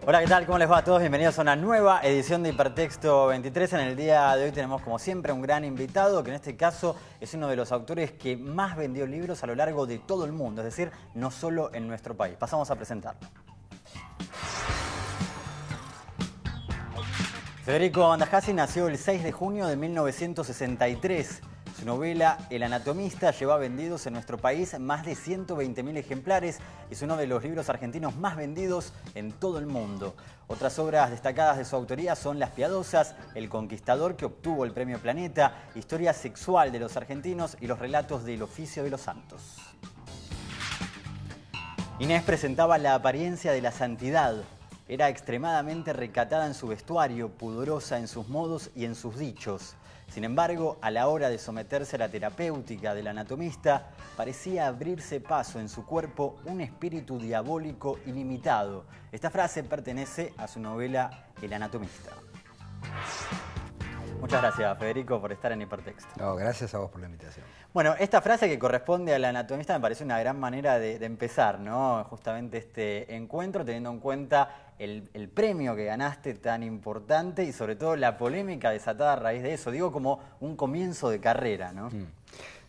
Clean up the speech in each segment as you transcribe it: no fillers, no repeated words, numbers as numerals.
Hola, ¿qué tal? ¿Cómo les va a todos? Bienvenidos a una nueva edición de Hipertexto 23. En el día de hoy tenemos, como siempre, un gran invitado, que en este caso es uno de los autores que más vendió libros a lo largo de todo el mundo, es decir, no solo en nuestro país. Pasamos a presentarlo. Federico Andajasi nació el 6 de junio de 1963. Su novela El anatomista lleva vendidos en nuestro país más de 120.000 ejemplares y es uno de los libros argentinos más vendidos en todo el mundo. Otras obras destacadas de su autoría son Las Piadosas, El Conquistador, que obtuvo el Premio Planeta, Historia sexual de los argentinos y los relatos del oficio de los santos. Inés presentaba la apariencia de la santidad. Era extremadamente recatada en su vestuario, pudorosa en sus modos y en sus dichos. Sin embargo, a la hora de someterse a la terapéutica del anatomista, parecía abrirse paso en su cuerpo un espíritu diabólico ilimitado. Esta frase pertenece a su novela El anatomista. Muchas gracias, Federico, por estar en Hipertexto. No, gracias a vos por la invitación. Bueno, esta frase que corresponde al anatomista me parece una gran manera de empezar, ¿no? Justamente este encuentro, teniendo en cuenta el premio que ganaste tan importante y sobre todo la polémica desatada a raíz de eso. Digo, como un comienzo de carrera, ¿no?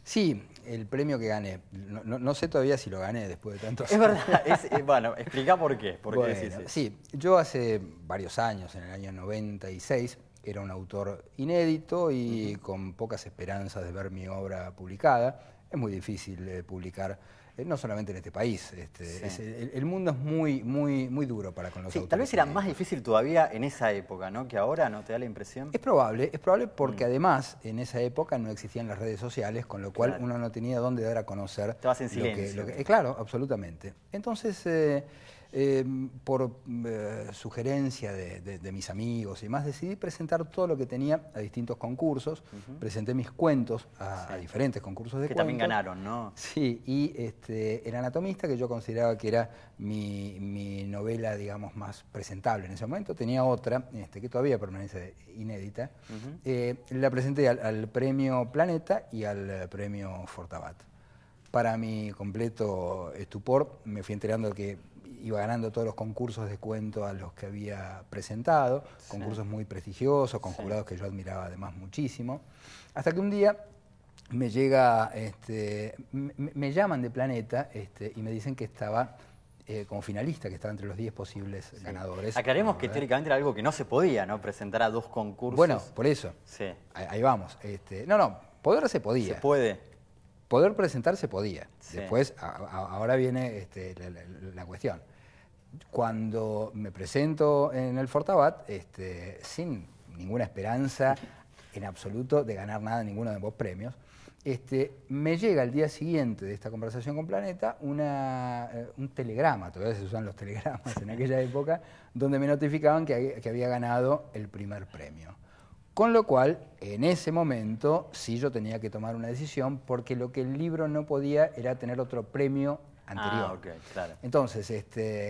Sí, el premio que gané. No sé todavía si lo gané después de tantos años. Es verdad. Es, bueno, explica por qué. ¿Por bueno, qué decís eso? Sí, yo hace varios años, en el año 96, era un autor inédito y con pocas esperanzas de ver mi obra publicada. Es muy difícil publicar, no solamente en este país. El mundo es muy duro para con los autores. Tal vez era más difícil todavía en esa época, ¿no? Que ahora, ¿no te da la impresión? Es probable porque además en esa época no existían las redes sociales, con lo cual uno no tenía dónde dar a conocer. Estabas en silencio. Claro, absolutamente. Entonces, por sugerencia de mis amigos y demás, decidí presentar todo lo que tenía a distintos concursos. Presenté mis cuentos a diferentes concursos de cuentos. Que también ganaron, ¿no? Sí, y El anatomista, que yo consideraba que era mi novela, digamos, más presentable en ese momento. Tenía otra, que todavía permanece inédita. La presenté al Premio Planeta y al Premio Fortabat. Para mi completo estupor, me fui enterando que iba ganando todos los concursos de cuento a los que había presentado, concursos muy prestigiosos, con jurados que yo admiraba además muchísimo, hasta que un día me llega, me llaman de Planeta y me dicen que estaba como finalista, que estaba entre los 10 posibles ganadores. Aclaremos que teóricamente era algo que no se podía, ¿no? Presentar a dos concursos. Bueno, por eso. Sí. Ahí vamos. No, poder se podía. Se puede. Poder presentar se podía. Sí. Después, ahora viene la cuestión. Cuando me presento en el Fortabat, sin ninguna esperanza en absoluto de ganar nada en ninguno de ambos premios, me llega al día siguiente de esta conversación con Planeta un telegrama, todavía se usan los telegramas en aquella época, donde me notificaban que había ganado el primer premio. Con lo cual, en ese momento, sí yo tenía que tomar una decisión, porque lo que el libro no podía era tener otro premio anterior. Claro. Entonces,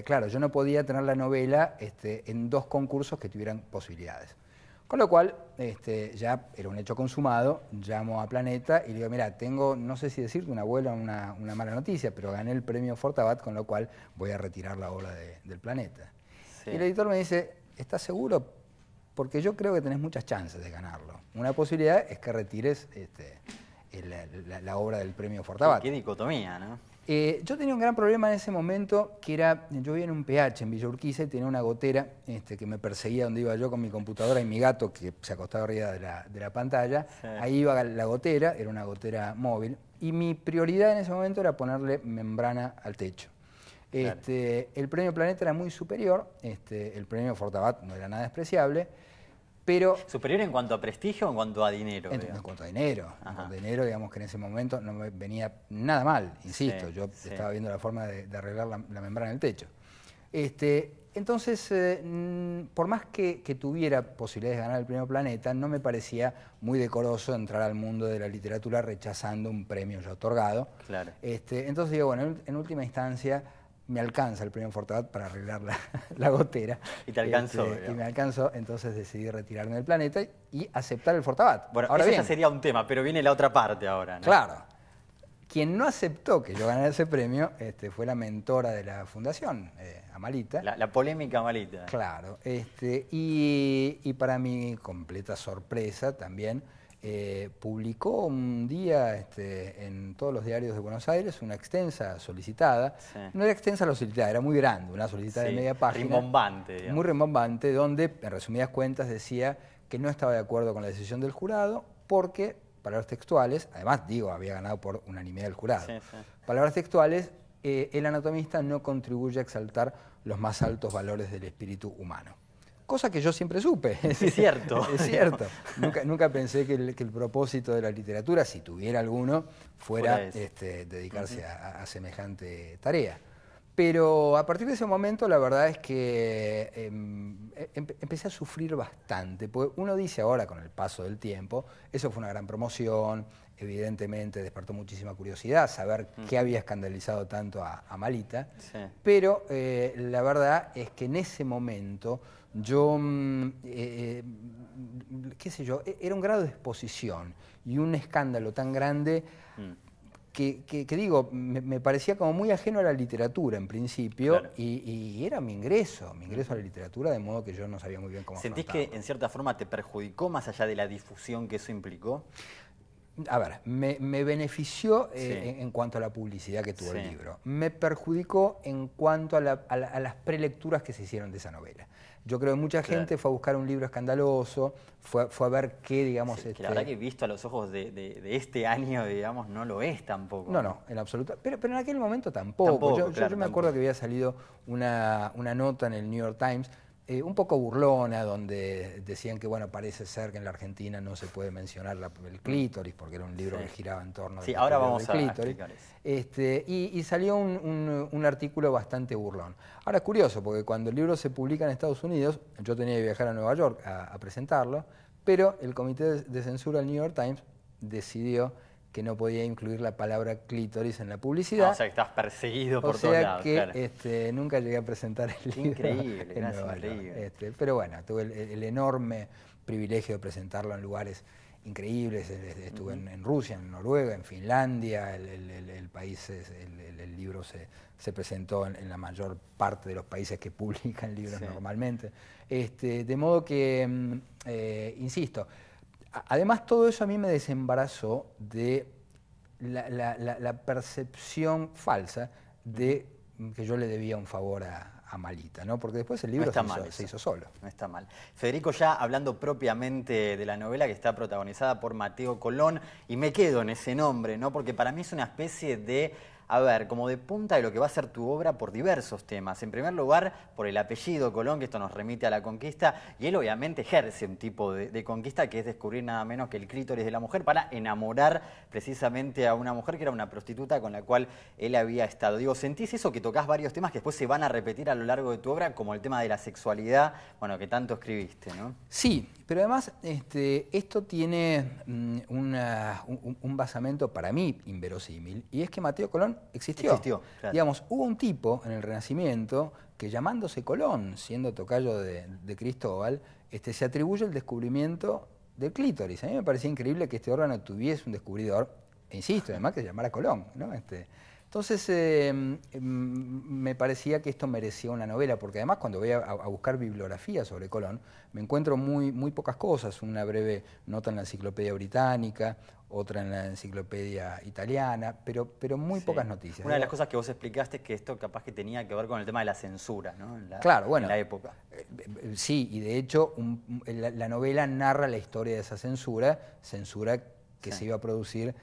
claro, yo no podía tener la novela en dos concursos que tuvieran posibilidades. Con lo cual, ya era un hecho consumado, llamo a Planeta y le digo, mira, tengo, no sé si decirte una buena o una mala noticia, pero gané el premio Fortabat, con lo cual voy a retirar la obra del Planeta. Sí. Y el editor me dice, ¿estás seguro? Porque yo creo que tenés muchas chances de ganarlo. Una posibilidad es que retires la obra del premio Fortabat. Qué dicotomía, ¿no? Yo tenía un gran problema en ese momento, que era, yo vivía en un PH en Villa Urquiza y tenía una gotera que me perseguía donde iba yo con mi computadora y mi gato que se acostaba arriba de la pantalla. Sí. Ahí iba la gotera, era una gotera móvil, y mi prioridad en ese momento era ponerle membrana al techo. Claro. El premio Planeta era muy superior, el premio Fortabat no era nada despreciable, pero... ¿Superior en cuanto a prestigio o en cuanto a dinero? En cuanto a dinero. En cuanto a dinero, digamos que en ese momento no me venía nada mal, insisto, yo estaba viendo la forma de arreglar la membrana del techo. Entonces, por más que tuviera posibilidades de ganar el premio Planeta, no me parecía muy decoroso entrar al mundo de la literatura rechazando un premio ya otorgado. Claro. Entonces digo, bueno, en última instancia me alcanza el premio Fortabat para arreglar la gotera. Y te alcanzó. Y me alcanzó, entonces decidí retirarme del Planeta y aceptar el Fortabat. Bueno, ahora eso bien, ya sería un tema, pero viene la otra parte ahora, ¿no? Claro. Quien no aceptó que yo ganara ese premio fue la mentora de la fundación, Amalita. La polémica Amalita. Claro. Y para mi completa sorpresa también, publicó un día en todos los diarios de Buenos Aires una extensa solicitada. Sí. No era extensa la solicitada, era muy grande, una solicitada de media página. Rimbombante, digamos. Muy rimbombante, donde, en resumidas cuentas, decía que no estaba de acuerdo con la decisión del jurado porque, palabras textuales, además digo, había ganado por unanimidad del jurado. Sí, sí. Palabras textuales, el anatomista no contribuye a exaltar los más altos valores del espíritu humano. Cosa que yo siempre supe. Es cierto. Es cierto. Nunca pensé que el propósito de la literatura, si tuviera alguno, fuera dedicarse a semejante tarea. Pero a partir de ese momento la verdad es que empecé a sufrir bastante, porque uno dice ahora con el paso del tiempo, eso fue una gran promoción, evidentemente despertó muchísima curiosidad saber qué había escandalizado tanto a Amalita, sí. Pero la verdad es que en ese momento yo, qué sé yo, era un grado de exposición y un escándalo tan grande que digo, me parecía como muy ajeno a la literatura en principio, claro. y era mi ingreso a la literatura, de modo que yo no sabía muy bien cómo ¿Sentís afrontarlo. que en cierta forma te perjudicó más allá de la difusión que eso implicó? A ver, me benefició en cuanto a la publicidad que tuvo el libro. Me perjudicó en cuanto a las prelecturas que se hicieron de esa novela. Yo creo que mucha gente fue a buscar un libro escandaloso, fue a ver qué, digamos... que la verdad que visto a los ojos de este año, digamos, no lo es tampoco. No, en absoluto. Pero en aquel momento tampoco. Yo me acuerdo que había salido una nota en el New York Times, un poco burlona, donde decían que, bueno, parece ser que en la Argentina no se puede mencionar el clítoris, porque era un libro que giraba en torno al ahora vamos a explicar eso. Y salió un artículo bastante burlón. Ahora es curioso, porque cuando el libro se publica en Estados Unidos, yo tenía que viajar a Nueva York a presentarlo, pero el comité de censura del New York Times decidió que no podía incluir la palabra clítoris en la publicidad. O sea, que estás perseguido por todos lados. O sea que nunca llegué a presentar el libro. Increíble, en Nueva York. Pero bueno, tuve el enorme privilegio de presentarlo en lugares increíbles. Estuve en Rusia, en Noruega, en Finlandia. El país, el libro se presentó en la mayor parte de los países que publican libros normalmente. De modo que, insisto, además, todo eso a mí me desembarazó de la percepción falsa de que yo le debía un favor a Malita, ¿no? Porque después el libro se hizo solo. No está mal. Federico, ya hablando propiamente de la novela, que está protagonizada por Mateo Colón, y me quedo en ese nombre, ¿no? Porque para mí es una especie de... A ver, como de punta de lo que va a ser tu obra por diversos temas. En primer lugar, por el apellido Colón, que esto nos remite a la conquista, y él obviamente ejerce un tipo de conquista que es descubrir nada menos que el clítoris de la mujer para enamorar precisamente a una mujer que era una prostituta con la cual él había estado. Digo, ¿sentís eso, que tocás varios temas que después se van a repetir a lo largo de tu obra, como el tema de la sexualidad, bueno, que tanto escribiste, ¿no? Sí, pero además esto tiene un basamento para mí inverosímil, y es que Mateo Colón existió, claro. Digamos, hubo un tipo en el Renacimiento que, llamándose Colón, siendo tocayo de Cristóbal, se atribuye el descubrimiento del clítoris. A mí me parecía increíble que este órgano tuviese un descubridor, e insisto, además que se llamara Colón, ¿no? Entonces me parecía que esto merecía una novela, porque además cuando voy a buscar bibliografía sobre Colón, me encuentro muy pocas cosas. Una breve nota en la Enciclopedia Británica, otra en la Enciclopedia Italiana, pero muy pocas noticias. Una de las cosas que vos explicaste es que esto capaz que tenía que ver con el tema de la censura, ¿no? Claro, bueno, en la época. Sí, y de hecho la novela narra la historia de esa censura que se iba a producir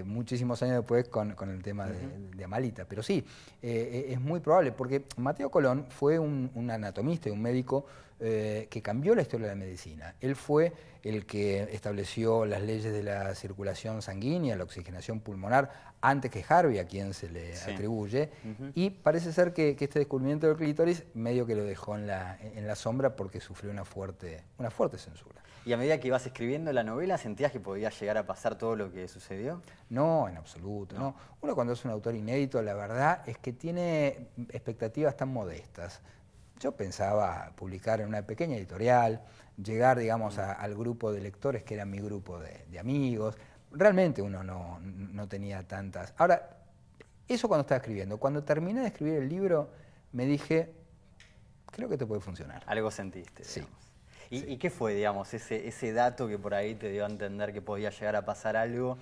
muchísimos años después con el tema de Amalita. Pero sí, es muy probable, porque Mateo Colón fue un anatomista y un médico que cambió la historia de la medicina. Él fue el que estableció las leyes de la circulación sanguínea, la oxigenación pulmonar, antes que Harvey, a quien se le atribuye, y parece ser que este descubrimiento del clítoris medio que lo dejó en la sombra, porque sufrió una fuerte censura. ¿Y a medida que ibas escribiendo la novela, sentías que podía llegar a pasar todo lo que sucedió? No, en absoluto. No. Uno, cuando es un autor inédito, la verdad es que tiene expectativas tan modestas. Yo pensaba publicar en una pequeña editorial, llegar, digamos, al grupo de lectores que era mi grupo de amigos, realmente uno no tenía tantas. Ahora, eso cuando estaba escribiendo. Cuando terminé de escribir el libro, me dije, creo que te puede funcionar. Algo sentiste, Sí. digamos. ¿Y qué fue, digamos, ese dato que por ahí te dio a entender que podía llegar a pasar algo,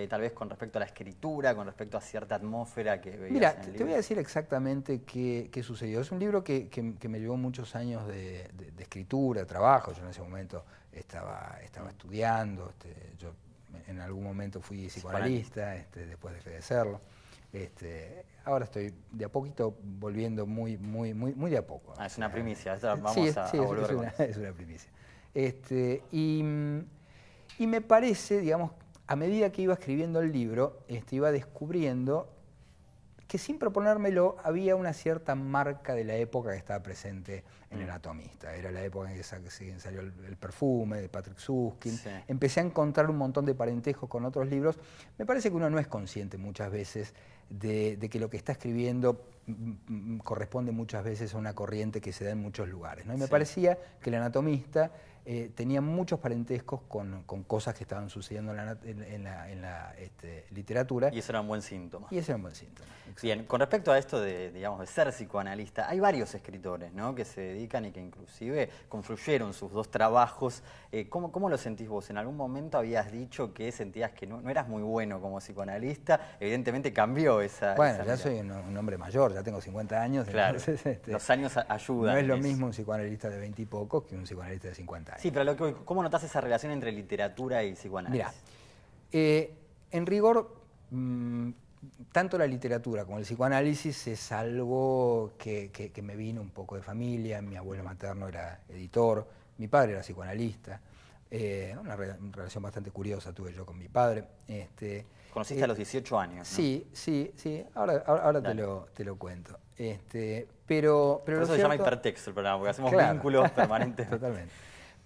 tal vez con respecto a la escritura, con respecto a cierta atmósfera que veías Mira, en el libro? te voy a decir exactamente qué sucedió. Es un libro que me llevó muchos años de escritura, de trabajo. Yo en ese momento estaba estudiando, yo en algún momento fui psicoanalista, después dejé de serlo. Ahora estoy de a poquito volviendo muy de a poco. Es una primicia, vamos sí, a volver con eso. es una primicia. Y me parece, digamos, a medida que iba escribiendo el libro, iba descubriendo que sin proponérmelo había una cierta marca de la época que estaba presente en El Anatomista. Era la época en que salió el perfume de Patrick Süskind. Sí. Empecé a encontrar un montón de parentescos con otros libros. Me parece que uno no es consciente muchas veces de que lo que está escribiendo corresponde muchas veces a una corriente que se da en muchos lugares, ¿no? Y me parecía que El Anatomista tenía muchos parentescos con cosas que estaban sucediendo en la literatura. Y eso era un buen síntoma. Y ese era un buen síntoma. Bien, con respecto a esto digamos, de ser psicoanalista, hay varios escritores, ¿no?, que se dedican y que inclusive confluyeron sus dos trabajos. ¿Cómo lo sentís vos? En algún momento habías dicho que sentías que no eras muy bueno como psicoanalista. Evidentemente cambió esa... Bueno, ya soy un hombre mayor, ya tengo 50 años. Claro, entonces, los años ayudan. No es lo mismo un psicoanalista de 20 y pocos que un psicoanalista de 50 años. Sí, pero ¿cómo notás esa relación entre literatura y psicoanálisis? Mira, en rigor, tanto la literatura como el psicoanálisis es algo que me vino un poco de familia. Mi abuelo materno era editor, mi padre era psicoanalista. Una relación bastante curiosa tuve yo con mi padre. ¿Conociste a los 18 años? ¿No? Sí. Ahora te lo cuento. Pero por eso se llama hipertexto el programa, porque hacemos vínculos permanentes. Totalmente.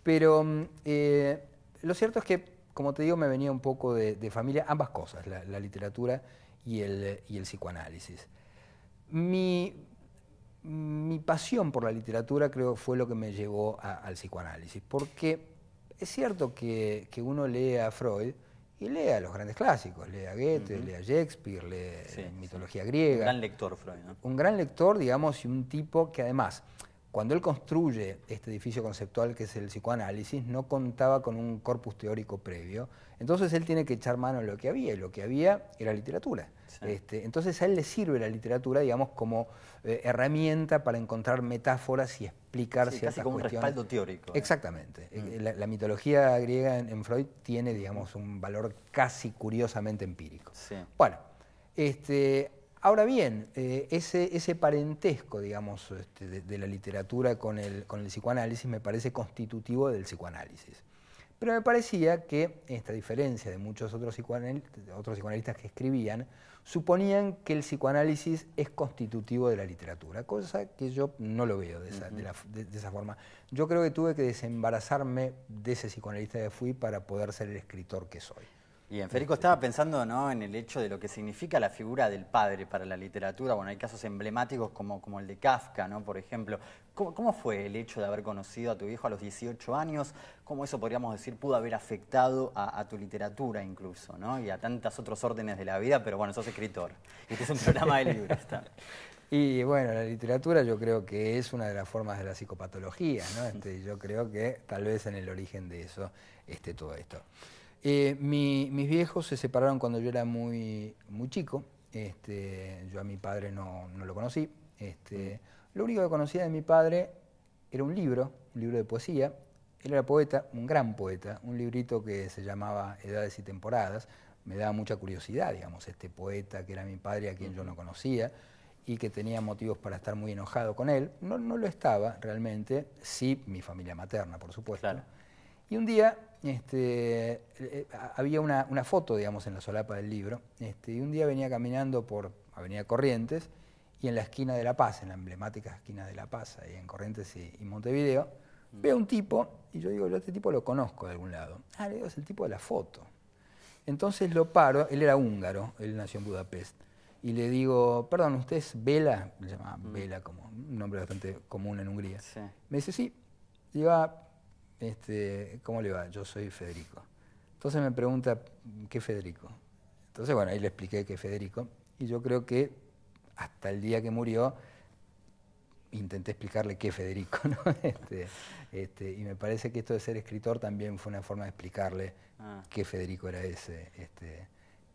Pero lo cierto es que, como te digo, me venía un poco de familia, ambas cosas, la literatura y el psicoanálisis. Mi pasión por la literatura creo fue lo que me llevó al psicoanálisis, porque es cierto que uno lee a Freud y lee a los grandes clásicos, lee a Goethe, lee a Shakespeare, lee mitología griega. Un gran lector Freud, ¿no? Un gran lector, digamos, y un tipo que además, cuando él construye este edificio conceptual que es el psicoanálisis, no contaba con un corpus teórico previo. Entonces él tiene que echar mano en lo que había, y lo que había era literatura. Sí. Entonces a él le sirve la literatura, digamos, como herramienta para encontrar metáforas y explicar ciertas casi como cuestiones. Un respaldo teórico. Exactamente. La mitología griega en Freud tiene, digamos, un valor casi curiosamente empírico. Sí. Bueno, ahora bien, ese parentesco, digamos, de la literatura con el psicoanálisis me parece constitutivo del psicoanálisis. Pero me parecía que, esta diferencia de muchos otros psicoanalistas que escribían, suponían que el psicoanálisis es constitutivo de la literatura, cosa que yo no lo veo de esa forma. Yo creo que tuve que desembarazarme de ese psicoanalista que fui para poder ser el escritor que soy. Bien, Federico, estaba pensando, ¿no?, en el hecho de lo que significa la figura del padre para la literatura. Bueno, hay casos emblemáticos como el de Kafka, ¿no?, por ejemplo. ¿Cómo fue el hecho de haber conocido a tu hijo a los 18 años? ¿Cómo eso, podríamos decir, pudo haber afectado a tu literatura incluso, ¿no?, y a tantos otros órdenes de la vida? Pero bueno, sos escritor. Este es un programa de libros. Y bueno, la literatura yo creo que es una de las formas de la psicopatología, ¿no? Yo creo que tal vez en el origen de eso esté todo esto. Mis viejos se separaron cuando yo era muy chico. Yo a mi padre no lo conocí. Lo único que conocía de mi padre era un libro de poesía. Él era poeta, un gran poeta, un librito que se llamaba Edades y Temporadas. Me daba mucha curiosidad, digamos, este poeta que era mi padre, a quien yo no conocía, y que tenía motivos para estar muy enojado con él. No lo estaba realmente, sí mi familia materna, por supuesto. Claro. Y un día había una foto, digamos, en la solapa del libro, y un día venía caminando por Avenida Corrientes, y en la esquina de La Paz, en la emblemática esquina de La Paz, ahí en Corrientes y Montevideo, veo un tipo, y yo digo, yo a este tipo lo conozco de algún lado. Le digo, es el tipo de la foto. Entonces lo paro, él era húngaro, él nació en Budapest, y le digo, perdón, ¿usted es Bela? Le llamaba Bela, como un nombre bastante común en Hungría. Sí. Me dice, sí. Digo, ¿cómo le va? Yo soy Federico. Entonces me pregunta, ¿qué Federico? Entonces, bueno, ahí le expliqué que Federico, y yo creo que hasta el día que murió intenté explicarle qué Federico, ¿no? Y me parece que esto de ser escritor también fue una forma de explicarle qué Federico era ese,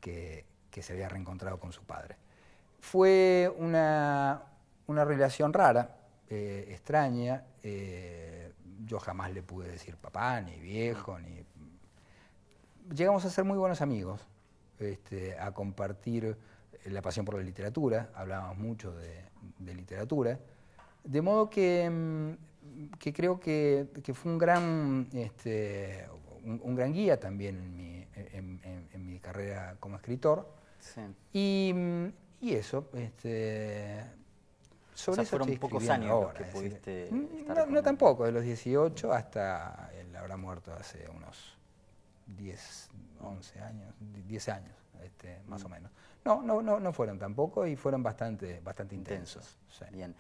que se había reencontrado con su padre. Fue una relación rara, extraña. Yo jamás le pude decir papá, ni viejo, ni... Llegamos a ser muy buenos amigos, a compartir la pasión por la literatura, hablábamos mucho de literatura, de modo que creo que fue un gran guía también en mi carrera como escritor. Sí. Y eso, sobre eso fueron estoy pocos escribiendo años ahora. los que pudiste estar no con él. tampoco, de los 18 hasta él habrá muerto hace unos 10, 11 años, 10 años, más o menos. No fueron tampoco y fueron bastante intensos. Sí. Bien.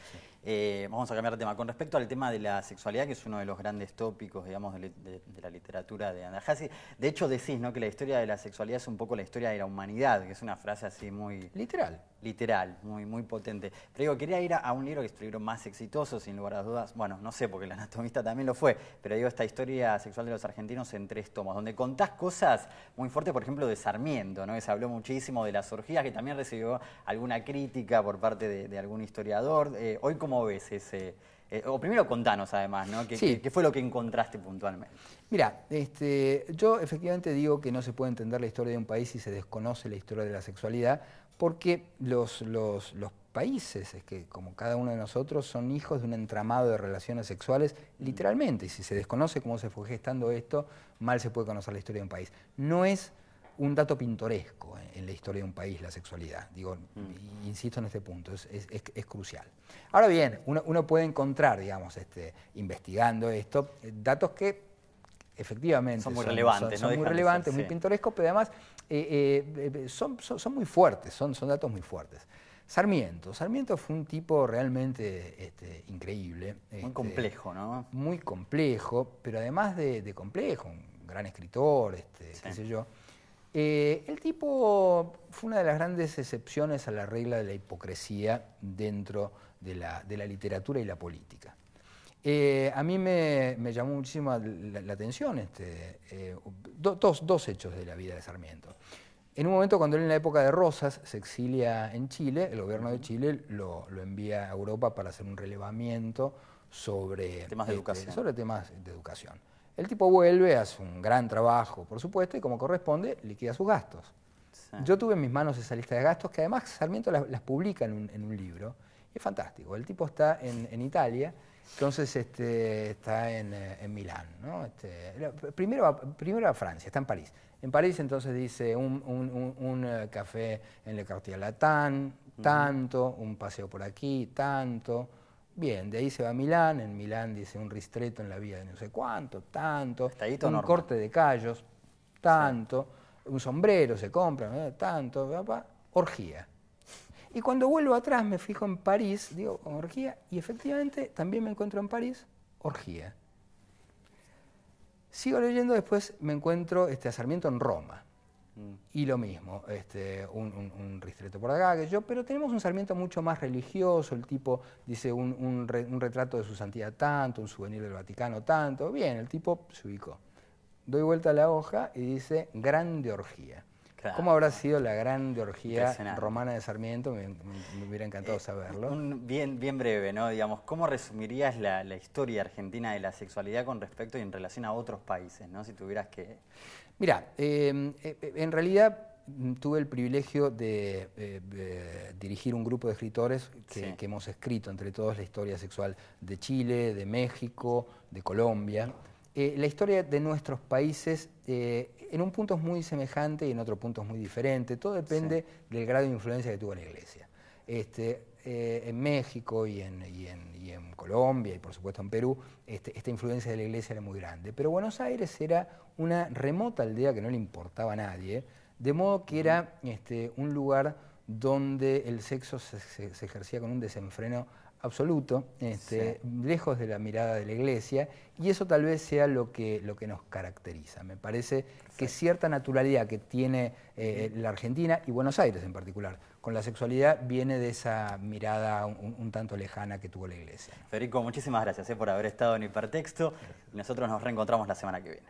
Sí. Vamos a cambiar de tema. Con respecto al tema de la sexualidad, que es uno de los grandes tópicos, digamos, de la literatura de Andajasi, de hecho decís, ¿no?, que la historia de la sexualidad es un poco la historia de la humanidad, que es una frase así muy... Literal, muy potente. Pero digo, quería ir a un libro que es tu libro más exitoso, sin lugar a dudas. Bueno, no sé, porque El anatomista también lo fue, pero digo, esta historia sexual de los argentinos en 3 tomos, donde contás cosas muy fuertes, por ejemplo, de Sarmiento, ¿no?, que se habló muchísimo de las orgías, que también recibió alguna crítica por parte de algún historiador. Hoy, ¿cómo ves ese...? O primero contanos, además, ¿no? ¿Qué fue lo que encontraste puntualmente? Mira, yo efectivamente digo que no se puede entender la historia de un país si se desconoce la historia de la sexualidad, porque los países, es que como cada uno de nosotros, son hijos de un entramado de relaciones sexuales, literalmente, y si se desconoce cómo se fue gestando esto, mal se puede conocer la historia de un país. No es un dato pintoresco en la historia de un país la sexualidad, digo, insisto en este punto, es crucial. Ahora bien, uno puede encontrar, digamos, investigando esto, datos que efectivamente son muy relevantes, son muy relevantes, muy pintorescos, pero además son muy fuertes, son datos muy fuertes. Sarmiento fue un tipo realmente increíble. Muy complejo, ¿no? Muy complejo, pero además de complejo, un gran escritor, qué sé yo. El tipo fue una de las grandes excepciones a la regla de la hipocresía dentro de la literatura y la política. A mí me llamó muchísimo la atención dos hechos de la vida de Sarmiento. En un momento, cuando él, en la época de Rosas, se exilia en Chile, el gobierno de Chile lo envía a Europa para hacer un relevamiento sobre temas de educación. El tipo vuelve, hace un gran trabajo, por supuesto, y como corresponde, liquida sus gastos. Sí. Yo tuve en mis manos esa lista de gastos, que además Sarmiento las publica en un libro. Es fantástico. El tipo está en Italia, entonces está en Milán, ¿no? Primero va a Francia, está en París. En París entonces dice un café en Le Quartier Latin, tanto, un paseo por aquí, tanto. Bien, de ahí se va a Milán, en Milán dice un ristretto en la vía de no sé cuánto, tanto, un corte de callos, tanto, un sombrero se compra, tanto, orgía. Y cuando vuelvo atrás me fijo en París, digo, orgía, y efectivamente también me encuentro en París, orgía. Sigo leyendo, después me encuentro a Sarmiento en Roma. Y lo mismo, un ristretto por acá, pero tenemos un Sarmiento mucho más religioso, el tipo dice un retrato de su santidad tanto, un souvenir del Vaticano tanto, bien, el tipo se ubicó. Doy vuelta a la hoja y dice grande orgía. Claro. ¿Cómo habrá sido la grande orgía romana de Sarmiento? Me hubiera encantado saberlo. Bien breve, ¿no? Digamos, ¿cómo resumirías la historia argentina de la sexualidad con respecto y en relación a otros países, ¿no? Si tuvieras que... Mira, en realidad tuve el privilegio de dirigir un grupo de escritores que hemos escrito entre todos la historia sexual de Chile, de México, de Colombia. La historia de nuestros países en un punto es muy semejante y en otro punto es muy diferente. Todo depende del grado de influencia que tuvo la Iglesia. En México y en Colombia y por supuesto en Perú, esta influencia de la Iglesia era muy grande. Pero Buenos Aires era una remota aldea que no le importaba a nadie, de modo que era un lugar donde el sexo se ejercía con un desenfreno absoluto, lejos de la mirada de la Iglesia, y eso tal vez sea lo que nos caracteriza. Me parece que cierta naturalidad que tiene la Argentina, y Buenos Aires en particular, con la sexualidad, viene de esa mirada un tanto lejana que tuvo la Iglesia. Federico, muchísimas gracias por haber estado en Hipertexto. Y nosotros nos reencontramos la semana que viene.